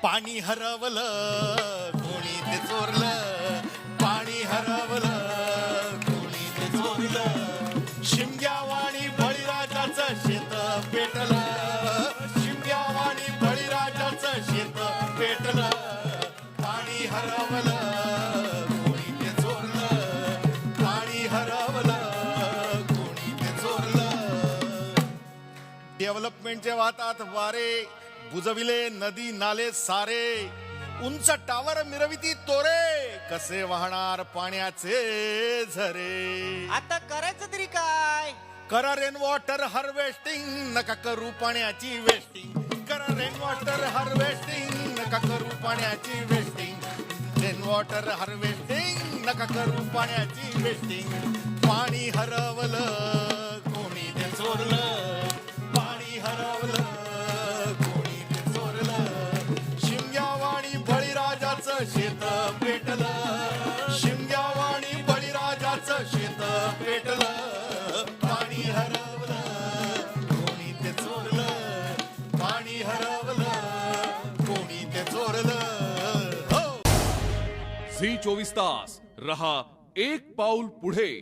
पाणी हरवलं कोणी ते चोरलं, पाणी हरवलं कोणी ते चोरलं. शिमग्यावाणी बळीराजाचं शेत पेटलं, शिमग्यावाणी बळीराजाचं शेत पेटलं. पाणी हरवलं कोणी ते चोरलं, पाणी हरवलं कोणी ते चोरलं. डेव्हलपमेंटच्या वातात वारे बुजविले नदी नाले सारे, उंच टावर मिरविती तोरे, कसे वाहणार पाण्याचे झरे. आता करायचं तरी काय? करा रेन वॉटर हार्वेस्टिंग, नका करू पाण्याची वेस्टिंग. करा रेन वॉटर हार्वेस्टिंग, नका करू पाण्याची वेस्टिंग. रेन वॉटर हार्वेस्टिंग, नका करू पाण्याची वेस्टिंग. पाणी हरवलं कोणी ते चोरलं, पाणी हरवलं कोणी ते चोरलं. शिमग्यावाणी बळीराजाचं शेत पेटलं, शिमग्यावाणी बळीराजाचं शेत पेटलं. पाणी हरवलं कोणी ते चोरलं, पाणी हरवलं कोणी ते चोरलं. हो. झी 24 तास रहा एक पाऊल पुढे.